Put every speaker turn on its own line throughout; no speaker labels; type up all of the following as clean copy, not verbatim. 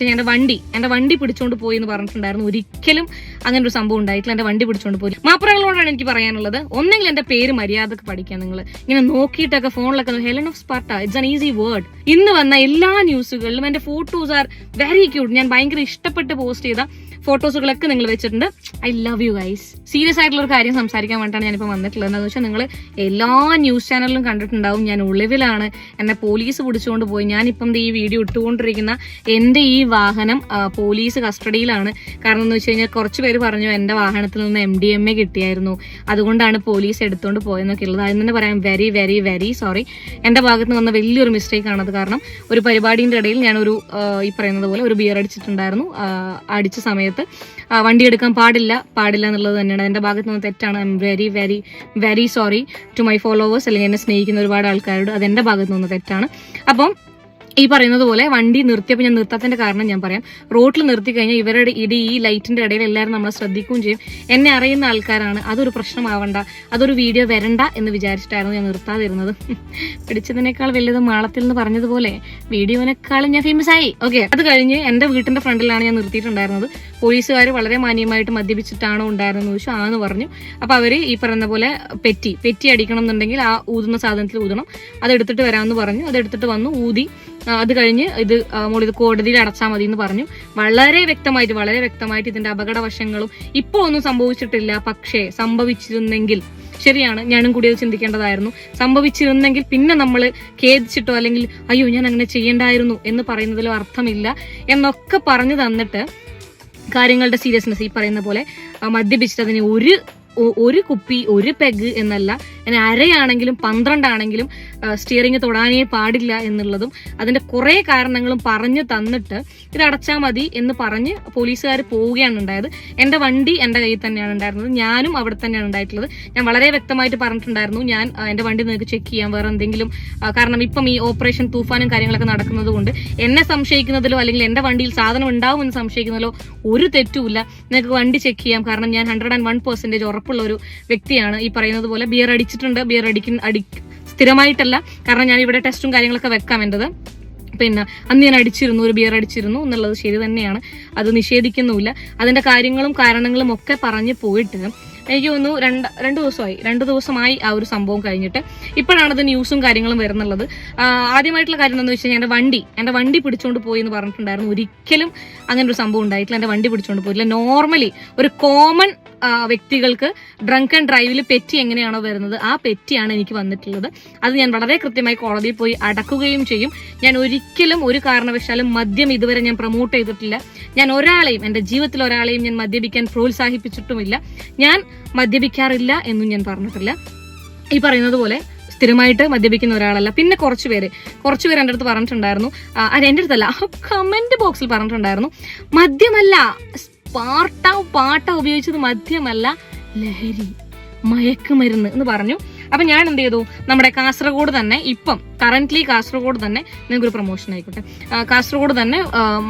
എന്റെ വണ്ടി പിടിച്ചോണ്ട് പോയി എന്ന് പറഞ്ഞിട്ടുണ്ടായിരുന്നു. ഒരിക്കലും അങ്ങനെ ഒരു സംഭവം ഉണ്ടായിട്ടില്ല. എന്റെ വണ്ടി പിടിച്ചോണ്ട് പോയി. മാപ്രകളോടാണ് എനിക്ക് പറയാനുള്ളത്, ഒന്നെങ്കിൽ എന്റെ പേര് മര്യാദക്ക് പഠിക്കാൻ. നിങ്ങൾ ഇങ്ങനെ നോക്കിയിട്ടൊക്കെ ഫോണിലൊക്കെ Helen of Sparta, it's an easy word. ഇന്ന് വന്ന എല്ലാ ന്യൂസുകളിലും എന്റെ ഫോട്ടോസ് ആർ വെരി ക്യൂട്ട്. ഞാൻ ഭയങ്കര ഇഷ്ടപ്പെട്ട് പോസ്റ്റ് ചെയ്ത ഫോട്ടോസുകളൊക്കെ നിങ്ങൾ വെച്ചിട്ടുണ്ട്. I love you guys. Serious ആയിട്ടുള്ള ഒരു കാര്യം സംസാരിക്കാൻ വേണ്ടിയിട്ടാണ് ഞാനിപ്പോൾ വന്നിട്ടുള്ളത്. എന്താണെന്ന് വെച്ചാൽ നിങ്ങൾ എല്ലാ ന്യൂസ് ചാനലിലും കണ്ടിട്ടുണ്ടാവും, ഞാൻ ഒളിവിലാണ്, എന്നെ പോലീസ് പിടിച്ചുകൊണ്ട് പോയി. ഞാനിപ്പം ഈ വീഡിയോ ഇട്ടുകൊണ്ടിരിക്കുന്ന എന്റെ ഈ വാഹനം പോലീസ് കസ്റ്റഡിയിലാണ്. കാരണം എന്ന് വെച്ച് കഴിഞ്ഞാൽ കുറച്ച് പേര് പറഞ്ഞു എന്റെ വാഹനത്തിൽ നിന്ന് MDMA കിട്ടിയായിരുന്നു, അതുകൊണ്ടാണ് പോലീസ് എടുത്തുകൊണ്ട് പോയെന്നൊക്കെ ഉള്ളത്. അതിന് തന്നെ പറയാം വെരി വെരി വെരി സോറി. എന്റെ ഭാഗത്ത് നിന്ന് വന്ന വലിയൊരു മിസ്റ്റേക്ക് ആണത്. കാരണം ഒരു പരിപാടിയുടെ ഇടയിൽ ഞാനൊരു ഈ പറയുന്നത് പോലെ ഒരു ബിയർ അടിച്ചിട്ടുണ്ടായിരുന്നു. അടിച്ച സമയത്ത് വണ്ടി എടുക്കാൻ പാടില്ല എന്നുള്ളത് തന്നെയാണ് എന്റെ ഭാഗത്ത് നിന്ന് തെറ്റാണ്. I'm very very very sorry to my followers, അല്ലെങ്കിൽ എന്നെ സ്നേഹിക്കുന്ന ഒരുപാട് ആൾക്കാരോട്. അതെന്റെ ഭാഗത്ത് നിന്ന് തെറ്റാണ്. അപ്പം ഈ പറയുന്നത് പോലെ വണ്ടി നിർത്തിയപ്പോൾ ഞാൻ നിർത്താത്തതിന്റെ കാരണം ഞാൻ പറയാം. റോഡിൽ നിർത്തി കഴിഞ്ഞാൽ ഇവരുടെ ഈ ലൈറ്റിന്റെ ഇടയിൽ എല്ലാവരും നമ്മളെ ശ്രദ്ധിക്കുകയും ചെയ്യും. എന്നെ അറിയുന്ന ആൾക്കാരാണ്, അതൊരു പ്രശ്നമാവണ്ട, അതൊരു വീഡിയോ വരണ്ട എന്ന് വിചാരിച്ചിട്ടായിരുന്നു ഞാൻ നിർത്താതിരുന്നത്. പിടിച്ചതിനേക്കാൾ വലുത് മാളത്തിൽ എന്ന് പറഞ്ഞതുപോലെ വീഡിയോനേക്കാളും ഞാൻ ഫേമസ് ആയി. ഓക്കെ, അത് കഴിഞ്ഞ് എന്റെ വീട്ടിന്റെ ഫ്രണ്ടിലാണ് ഞാൻ നിർത്തിയിട്ടുണ്ടായിരുന്നത്. പോലീസുകാർ വളരെ മാന്യമായിട്ട് മദ്യപിച്ചിട്ടാണോ ഉണ്ടായിരുന്നെന്ന് ചോദിച്ചു. ആന്ന് പറഞ്ഞു. അപ്പൊ അവര് ഈ പറയുന്ന പോലെ പെറ്റി അടിക്കണം എന്നുണ്ടെങ്കിൽ ആ ഊതുന്ന സാധനത്തിൽ ഊതണം, അതെടുത്തിട്ട് വരാമെന്ന് പറഞ്ഞു. അതെടുത്തിട്ട് വന്നു, ഊതി. അത് കഴിഞ്ഞ് ഇത് കോടതിയിൽ അടച്ചാൽ മതി എന്ന് പറഞ്ഞു. വളരെ വ്യക്തമായിട്ട് ഇതിന്റെ അപകടവശങ്ങളും ഇപ്പോൾ ഒന്നും സംഭവിച്ചിട്ടില്ല. പക്ഷേ സംഭവിച്ചിരുന്നെങ്കിൽ, ശരിയാണ്, ഞാനും കൂടി അത് ചിന്തിക്കേണ്ടതായിരുന്നു. സംഭവിച്ചിരുന്നെങ്കിൽ പിന്നെ നമ്മൾ ഖേദിച്ചിട്ടോ അല്ലെങ്കിൽ അയ്യോ ഞാൻ അങ്ങനെ ചെയ്യേണ്ടായിരുന്നു എന്ന് പറയുന്നതിലോ അർത്ഥമില്ല എന്നൊക്കെ പറഞ്ഞു തന്നിട്ട് കാര്യങ്ങളുടെ സീരിയസ്നെസ് ഈ പറയുന്ന പോലെ മദ്യപിച്ചിട്ട് അതിന് ഒരു കുപ്പി ഒരു പെഗ് എന്നല്ല, അരയാണെങ്കിലും 12 ആണെങ്കിലും സ്റ്റിയറിംഗ് തൊടാനേ പാടില്ല എന്നുള്ളതും അതിന്റെ കുറെ കാരണങ്ങളും പറഞ്ഞു തന്നിട്ട് ഇത് അടച്ചാൽ മതി എന്ന് പറഞ്ഞ് പോലീസുകാർ പോവുകയാണ് ഉണ്ടായത്. എന്റെ വണ്ടി എന്റെ കയ്യിൽ തന്നെയാണ് ഉണ്ടായിരുന്നത്, ഞാനും അവിടെ തന്നെയാണ് ഉണ്ടായിട്ടുള്ളത്. ഞാൻ വളരെ വ്യക്തമായിട്ട് പറഞ്ഞിട്ടുണ്ടായിരുന്നു, ഞാൻ എന്റെ വണ്ടി നിങ്ങൾക്ക് ചെക്ക് ചെയ്യാം, വേറെ എന്തെങ്കിലും കാരണം ഇപ്പം ഈ ഓപ്പറേഷൻ തൂഫാനും കാര്യങ്ങളൊക്കെ നടക്കുന്നത് കൊണ്ട് എന്നെ സംശയിക്കുന്നതിലോ അല്ലെങ്കിൽ എന്റെ വണ്ടിയിൽ സാധനം ഉണ്ടാവും എന്ന് സംശയിക്കുന്നതിലോ ഒരു തെറ്റുമില്ല. നിങ്ങൾക്ക് വണ്ടി ചെക്ക് ചെയ്യാം. കാരണം ഞാൻ 101% ഉറപ്പുള്ള ഒരു വ്യക്തിയാണ്. ഈ പറയുന്നത് പോലെ ബിയർ അടിച്ചിട്ടുണ്ട്. ബിയർ സ്ഥിരമായിട്ടല്ല, കാരണം ഞാൻ ഇവിടെ ടെസ്റ്റും കാര്യങ്ങളൊക്കെ വെക്കാം എന്റേത്. പിന്നെ അന്ന് ഞാൻ ഒരു ബിയർ അടിച്ചിരുന്നു എന്നുള്ളത് ശരി തന്നെയാണ്, അത് നിഷേധിക്കുന്നുമില്ല. അതിന്റെ കാര്യങ്ങളും കാരണങ്ങളും ഒക്കെ പറഞ്ഞു പോയിട്ട് എനിക്ക് തോന്നുന്നു രണ്ട് ദിവസമായി ആ ഒരു സംഭവം കഴിഞ്ഞിട്ട്. ഇപ്പോഴാണ് അത് ന്യൂസും കാര്യങ്ങളും വരുന്നുള്ളത്. ആദ്യമായിട്ടുള്ള കാര്യം എന്താണെന്ന് വെച്ച് കഴിഞ്ഞാൽ എന്റെ വണ്ടി പിടിച്ചോണ്ട് പോയി എന്ന് പറഞ്ഞിട്ടുണ്ടായിരുന്നു. ഒരിക്കലും അങ്ങനെ ഒരു സംഭവം ഉണ്ടായിട്ടില്ല. എന്റെ വണ്ടി പിടിച്ചോണ്ട് പോയില്ല. നോർമലി ഒരു കോമൺ വ്യക്തികൾക്ക് ഡ്രങ്ക് ആൻഡ് ഡ്രൈവിൽ പെറ്റി എങ്ങനെയാണോ വരുന്നത്, ആ പെറ്റിയാണ് എനിക്ക് വന്നിട്ടുള്ളത്. അത് ഞാൻ വളരെ കൃത്യമായി കോടതിയിൽ പോയി അടക്കുകയും ചെയ്യും. ഞാൻ ഒരിക്കലും ഒരു കാരണവശാലും മദ്യം ഇതുവരെ ഞാൻ പ്രൊമോട്ട് ചെയ്തിട്ടില്ല. ഞാൻ ഒരാളെയും, എന്റെ ജീവിതത്തിൽ ഒരാളെയും ഞാൻ മദ്യപിക്കാൻ പ്രോത്സാഹിപ്പിച്ചിട്ടുമില്ല. ഞാൻ മദ്യപിക്കാറില്ല എന്നും ഞാൻ പറഞ്ഞിട്ടില്ല. ഈ പറയുന്നത് പോലെ സ്ഥിരമായിട്ട് മദ്യപിക്കുന്ന ഒരാളല്ല. പിന്നെ കുറച്ച് പേര് എൻ്റെ അടുത്ത് പറഞ്ഞിട്ടുണ്ടായിരുന്നു, എൻ്റെ അടുത്തല്ല, കമന്റ് ബോക്സിൽ പറഞ്ഞിട്ടുണ്ടായിരുന്നു, മദ്യമല്ല പാട്ട ഉപയോഗിച്ചത് മദ്യമല്ല, ലഹരി, മയക്കുമരുന്ന് എന്ന് പറഞ്ഞു. അപ്പൊ ഞാൻ എന്ത് ചെയ്തു, നമ്മുടെ കാസർഗോഡ് തന്നെ, ഇപ്പം കറന്റ്ലി കാസർഗോഡ് തന്നെ, നിങ്ങൾക്കൊരു പ്രൊമോഷൻ ആയിക്കോട്ടെ, കാസർഗോഡ് തന്നെ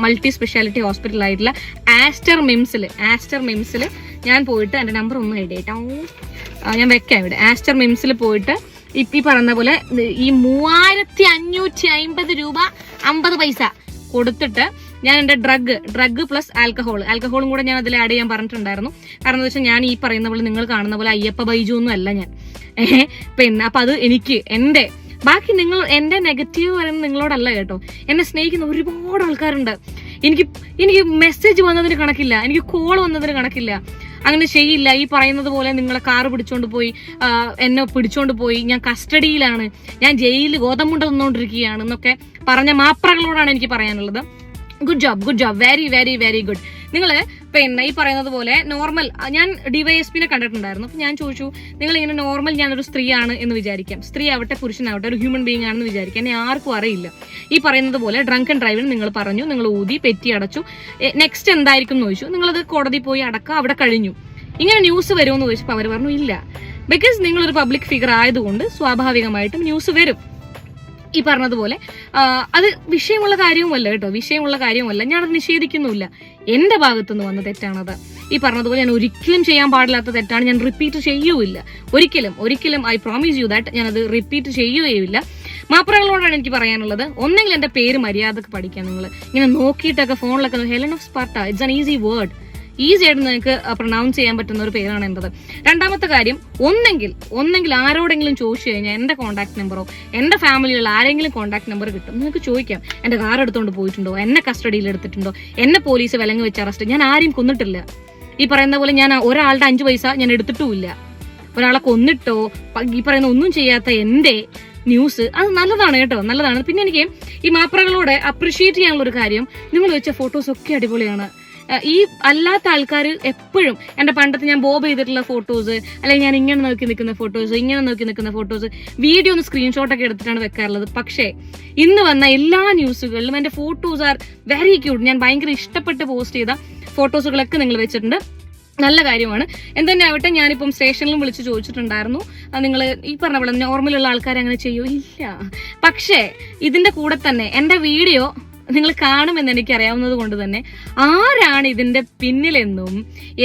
മൾട്ടി സ്പെഷ്യാലിറ്റി ഹോസ്പിറ്റൽ ആയിട്ടുള്ള ആസ്റ്റർ മിംസിൽ ഞാൻ പോയിട്ട്, എന്റെ നമ്പർ ഒന്നും എഴുതിയിട്ടോ, ഞാൻ വെക്കാം ഇവിടെ. ആസ്റ്റർ മിംസിൽ പോയിട്ട് ഈ പറയുന്ന പോലെ ഈ 3550 രൂപ 50 പൈസ കൊടുത്തിട്ട് ഞാൻ എന്റെ ഡ്രഗ് പ്ലസ് ആൽക്കഹോളും കൂടെ ഞാൻ അതിൽ ആഡ് ചെയ്യാൻ പറഞ്ഞിട്ടുണ്ടായിരുന്നു. കാരണം എന്താ വെച്ചാൽ ഞാൻ ഈ പറയുന്ന പോലെ, നിങ്ങൾ കാണുന്ന പോലെ അയ്യപ്പ ബൈജു ഒന്നും അല്ല ഞാൻ. പിന്നെ അപ്പൊ അത് എനിക്ക് എന്റെ ബാക്കി നിങ്ങൾ എന്റെ നെഗറ്റീവ് പറയുന്നത് നിങ്ങളോടല്ല കേട്ടോ. എന്നെ സ്നേഹിക്കുന്ന ഒരുപാട് ആൾക്കാരുണ്ട്. എനിക്ക് മെസ്സേജ് വന്നതിന് കണക്കില്ല, എനിക്ക് കോൾ വന്നതിന് കണക്കില്ല. അങ്ങനെ ചെയ്യില്ല. ഈ പറയുന്നത് പോലെ നിങ്ങളെ കാറ് പിടിച്ചോണ്ട് പോയി, എന്നെ പിടിച്ചോണ്ട് പോയി, ഞാൻ കസ്റ്റഡിയിലാണ്, ഞാൻ ജയിലിൽ ഗോതമ്പുണ്ട തിന്നുകൊണ്ടിരിക്കുകയാണ് എന്നൊക്കെ പറഞ്ഞ മാപ്രകളോടാണ് എനിക്ക് പറയാനുള്ളത്. Good job, very very very good. നിങ്ങൾ പിന്നെ ഈ പറയുന്നത് പോലെ നോർമൽ, ഞാൻ ഡിവൈഎസ്പിനെ കണ്ടിട്ടുണ്ടായിരുന്നു. അപ്പൊ ഞാൻ ചോദിച്ചു, നിങ്ങൾ ഇങ്ങനെ നോർമൽ, ഞാനൊരു സ്ത്രീയാണ് എന്ന് വിചാരിക്കാം, സ്ത്രീ ആവട്ടെ പുരുഷനാവട്ടെ, ഒരു ഹ്യൂമൻ ബീങ് ആണെന്ന് വിചാരിക്കാം, എന്നെ ആർക്കും അറിയില്ല. ഈ പറയുന്നത് പോലെ ഡ്രങ്ക് ആൻഡ് ഡ്രൈവിന് നിങ്ങൾ പറഞ്ഞു, നിങ്ങൾ ഊതി പെറ്റി അടച്ചു, നെക്സ്റ്റ് എന്തായിരിക്കും എന്ന് ചോദിച്ചു. നിങ്ങളത് കോടതി പോയി അടക്കുക, അവിടെ കഴിഞ്ഞു. ഇങ്ങനെ ന്യൂസ് വരുമെന്ന് ചോദിച്ചപ്പോൾ അവർ പറഞ്ഞു ഇല്ല, ബിക്കോസ് നിങ്ങളൊരു പബ്ലിക് ഫിഗർ ആയതുകൊണ്ട് സ്വാഭാവികമായിട്ടും ന്യൂസ് വരും. ഈ പറഞ്ഞതുപോലെ അത് വിഷയമുള്ള കാര്യവുമല്ല കേട്ടോ, വിഷയമുള്ള കാര്യവുമല്ല, ഞാനത് നിഷേധിക്കുന്നുമില്ല. എന്റെ ഭാഗത്തുനിന്ന് വന്ന തെറ്റാണത്. ഈ പറഞ്ഞതുപോലെ ഞാൻ ഒരിക്കലും ചെയ്യാൻ പാടില്ലാത്ത തെറ്റാണ്. ഞാൻ റിപ്പീറ്റ് ചെയ്യുകയില്ല, ഒരിക്കലും ഐ പ്രോമിസ് യു ദാറ്റ് ഞാനത് റിപ്പീറ്റ് ചെയ്യുകയില്ല. മാപ്രകളോടാണ് എനിക്ക് പറയാനുള്ളത്, ഒന്നെങ്കിൽ എന്റെ പേര് മര്യാദക്ക് പഠിക്കാൻ. നിങ്ങൾ ഇങ്ങനെ നോക്കിയിട്ടൊക്കെ ഫോണിലൊക്കെ Helen of Sparta, it's an easy word, easy ആയിട്ട് നിങ്ങൾക്ക് പ്രൊനൗൺസ് ചെയ്യാൻ പറ്റുന്ന ഒരു പേരാണ് എന്റേത്. രണ്ടാമത്തെ കാര്യം, ഒന്നെങ്കിൽ ആരോടെങ്കിലും ചോദിച്ചു കഴിഞ്ഞാൽ എന്റെ കോൺടാക്ട് നമ്പറോ എന്റെ ഫാമിലിയുള്ള ആരെങ്കിലും കോൺടാക്ട് നമ്പർ കിട്ടും. നിങ്ങൾക്ക് ചോദിക്കാം, എന്റെ കാർ എടുത്തുകൊണ്ട് പോയിട്ടുണ്ടോ, എന്നെ കസ്റ്റഡിയിൽ എടുത്തിട്ടുണ്ടോ, എന്നെ പോലീസ് വിലങ്ങ് വെച്ച് അറസ്റ്റ്. ഞാൻ ആരെയും കൊന്നിട്ടില്ല. ഈ പറയുന്ന പോലെ ഞാൻ ഒരാളുടെ 5 പൈസ ഞാൻ എടുത്തിട്ടുമില്ല. ഒരാളെ കൊന്നിട്ടോ ഈ പറയുന്ന ഒന്നും ചെയ്യാത്ത എന്റെ ന്യൂസ് അത് നല്ലതാണ് കേട്ടോ, നല്ലതാണ്. പിന്നെ എനിക്ക് ഈ മാപ്രകളോട് അപ്രിഷിയേറ്റ് ചെയ്യാനുള്ള ഒരു കാര്യം, നിങ്ങൾ വെച്ച ഫോട്ടോസ് ഒക്കെ അടിപൊളിയാണ്. ഈ അല്ലാത്ത ആൾക്കാർ എപ്പോഴും എന്റെ പണ്ടത്തെ ഞാൻ ബോബ് ചെയ്തിട്ടുള്ള ഫോട്ടോസ്, അല്ലെങ്കിൽ ഞാൻ ഇങ്ങനെ നോക്കി നിൽക്കുന്ന ഫോട്ടോസ്, വീഡിയോ ഒന്ന് സ്ക്രീൻഷോട്ടൊക്കെ എടുത്തിട്ടാണ് വെക്കാറുള്ളത്. പക്ഷേ ഇന്ന് വന്ന എല്ലാ ന്യൂസുകളിലും എന്റെ ഫോട്ടോസ് ആർ വെരി ക്യൂട്ട്. ഞാൻ ഭയങ്കര ഇഷ്ടപ്പെട്ട് പോസ്റ്റ് ചെയ്ത ഫോട്ടോസുകളൊക്കെ നിങ്ങൾ വെച്ചിട്ടുണ്ട്. നല്ല കാര്യമാണ്. എന്തെന്നെ ആവട്ടെ, ഞാനിപ്പം സ്റ്റേഷനിലും വിളിച്ച് ചോദിച്ചിട്ടുണ്ടായിരുന്നു, നിങ്ങൾ ഈ പറഞ്ഞ പോലെ നോർമലുള്ള ആൾക്കാർ അങ്ങനെ ചെയ്യോ? ഇല്ല. പക്ഷേ ഇതിന്റെ കൂടെ തന്നെ എന്റെ വീഡിയോ നിങ്ങൾ കാണുമെന്ന് എനിക്ക് അറിയാവുന്നത് കൊണ്ട് തന്നെ ആരാണ് ഇതിന്റെ പിന്നിലെന്നും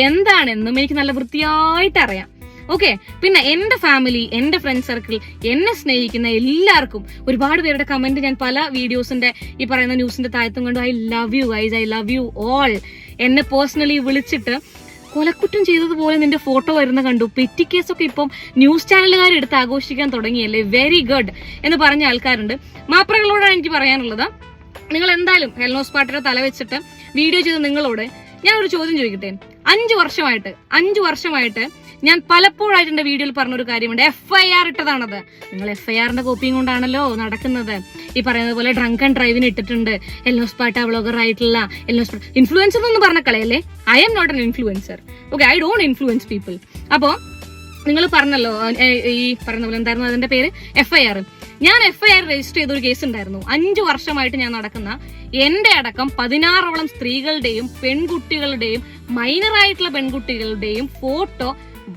എന്താണെന്നും എനിക്ക് നല്ല വൃത്തിയായിട്ട് അറിയാം. ഓക്കെ, പിന്നെ എന്റെ ഫാമിലി, എന്റെ ഫ്രണ്ട് സർക്കിൾ, എന്നെ സ്നേഹിക്കുന്ന എല്ലാവർക്കും ഒരുപാട് പേരുടെ കമന്റ് ഞാൻ പല വീഡിയോസിന്റെ ഈ പറയുന്ന ന്യൂസിന്റെ താഴത്തും കണ്ടു. I love you guys, I love you all. എന്നെ പേഴ്സണലി വിളിച്ചിട്ട് കൊലക്കുറ്റം ചെയ്തതുപോലെ നിന്റെ ഫോട്ടോ വരുന്ന കണ്ടു, പെറ്റി കേസൊക്കെ ഇപ്പം ന്യൂസ് ചാനലുകാർ എടുത്ത് ആഘോഷിക്കാൻ തുടങ്ങിയല്ലേ, വെരി ഗുഡ് എന്ന് പറഞ്ഞ ആൾക്കാരുണ്ട്. മാപ്രകളോടാണ് എനിക്ക് പറയാനുള്ളത്, നിങ്ങൾ എന്തായാലും ഹെലൻ ഓഫ് സ്പാർട്ടയുടെ തല വെച്ചിട്ട് വീഡിയോ ചെയ്ത നിങ്ങളോട് ഞാൻ ഒരു ചോദ്യം ചോദിക്കട്ടെ. 5 വർഷമായിട്ട് ഞാൻ പലപ്പോഴായിട്ട് എന്റെ വീഡിയോയിൽ പറഞ്ഞൊരു കാര്യമുണ്ട്, FIR ഇട്ടതാണത്. നിങ്ങൾ FIRന്റെ കോപ്പിയും കൊണ്ടാണല്ലോ നടക്കുന്നത്. ഈ പറയുന്നത് പോലെ ഡ്രങ്ക് ആൻഡ് ഡ്രൈവിന് ഇട്ടിട്ടുണ്ട്. ഹെലൻ ഓഫ് സ്പാർട്ട വ്ളോഗർ ആയിട്ടുള്ള ഇൻഫ്ലുവൻസർ എന്നൊന്നും പറഞ്ഞ കളയല്ലേ. I'm not an influencer. Okay, I don't influence people. അപ്പോ നിങ്ങൾ പറഞ്ഞല്ലോ ഈ പറയുന്ന പോലെ എന്തായിരുന്നു അതിന്റെ പേര്, FIR. ഞാൻ FIR രജിസ്റ്റർ ചെയ്ത ഒരു കേസ് ഉണ്ടായിരുന്നു. 5 വർഷമായിട്ട് ഞാൻ നടക്കുന്ന എന്റെ അടക്കം 16ഓളം സ്ത്രീകളുടെയും പെൺകുട്ടികളുടെയും മൈനറായിട്ടുള്ള പെൺകുട്ടികളുടെയും ഫോട്ടോ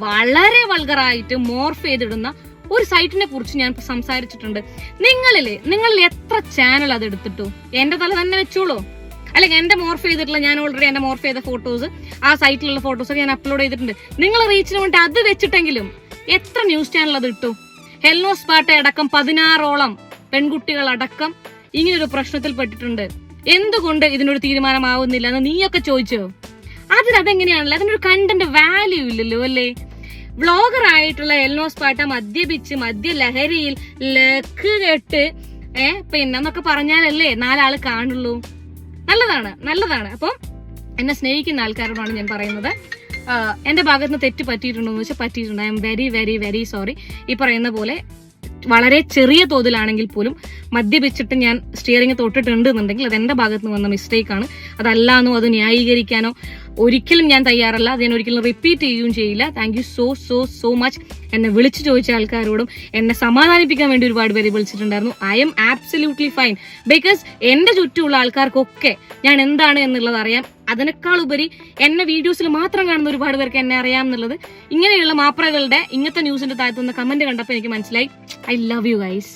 വളരെ വൾഗറായിട്ട് മോർഫ് ചെയ്തിടുന്ന ഒരു സൈറ്റിനെ കുറിച്ച് ഞാൻ സംസാരിച്ചിട്ടുണ്ട്. നിങ്ങളിൽ എത്ര ചാനൽ അത് എടുത്തിട്ടു? എന്റെ തല തന്നെ വെച്ചോളൂ. അല്ലെങ്കിൽ എന്റെ മോർഫ് ചെയ്തിട്ടുള്ള, ഞാൻ ഓൾറെഡി എന്റെ മോർഫ് ചെയ്ത ഫോട്ടോസ്, ആ സൈറ്റിലുള്ള ഫോട്ടോസൊക്കെ ഞാൻ അപ്ലോഡ് ചെയ്തിട്ടുണ്ട്. നിങ്ങൾ റീച്ചിന് വേണ്ടി അത് വെച്ചിട്ടെങ്കിലും എത്ര ന്യൂസ് ചാനൽ അത് ഇട്ടു? ഹെലൻ ഓഫ് സ്പാർട്ട അടക്കം 16ഓളം പെൺകുട്ടികളടക്കം ഇങ്ങനൊരു പ്രശ്നത്തിൽ പെട്ടിട്ടുണ്ട്. എന്തുകൊണ്ട് ഇതിനൊരു തീരുമാനമാവുന്നില്ല എന്ന് നീയൊക്കെ ചോദിച്ചോ? അതെങ്ങനെയാണല്ലോ, അതിനൊരു കണ്ടന്റ് വാല്യൂ ഇല്ലല്ലോ അല്ലേ? വ്ളോഗർ ആയിട്ടുള്ള ഹെലൻ ഓഫ് സ്പാർട്ട മദ്യപിച്ച് മദ്യലഹരിയിൽ ലക്ക് കെട്ട് പിന്നെന്നൊക്കെ പറഞ്ഞാലല്ലേ 4 ആള് കാണുള്ളൂ. നല്ലതാണ്. അപ്പം എന്നെ സ്നേഹിക്കുന്ന ആൾക്കാരോടാണ് ഞാൻ പറയുന്നത്, എന്റെ ഭാഗത്ത് നിന്ന് തെറ്റ് പറ്റിയിട്ടുണ്ടോ എന്ന് വെച്ചാൽ പറ്റിയിട്ടുണ്ട്. I M very very very sorry. ഈ പറയുന്ന പോലെ വളരെ ചെറിയ തോതിലാണെങ്കിൽ പോലും മദ്യപിച്ചിട്ട് ഞാൻ സ്റ്റിയറിംഗ് തൊട്ടിട്ടുണ്ട് എന്നുണ്ടെങ്കിൽ അത് എന്റെ ഭാഗത്ത് നിന്ന് വന്ന മിസ്റ്റേക്കാണ്. അതല്ലാന്നോ അത് ന്യായീകരിക്കാനോ ഒരിക്കലും ഞാൻ തയ്യാറല്ല. അത് ഞാൻ ഒരിക്കലും റിപ്പീറ്റ് ചെയ്യുകയും ചെയ്യില്ല. Thank you so much. എന്നെ വിളിച്ചു ചോദിച്ച ആൾക്കാരോടും എന്നെ സമാധാനിപ്പിക്കാൻ വേണ്ടി ഒരുപാട് പേര് വിളിച്ചിട്ടുണ്ടായിരുന്നു. I M absolutely fine. Because എന്റെ ചുറ്റുമുള്ള ആൾക്കാർക്കൊക്കെ ഞാൻ എന്താണ് എന്നുള്ളത് അറിയാം. അതിനേക്കാൾ ഉപരി എന്നെ വീഡിയോസിൽ മാത്രം കാണുന്ന ഒരുപാട് പേർക്ക് എന്നെ അറിയാം എന്നുള്ളത് ഇങ്ങനെയുള്ള മാപ്രകളുടെ ഇങ്ങനത്തെ ന്യൂസിന്റെ താഴത്തുനിന്ന് കമന്റ് കണ്ടപ്പോൾ എനിക്ക് മനസ്സിലായി. I love you guys.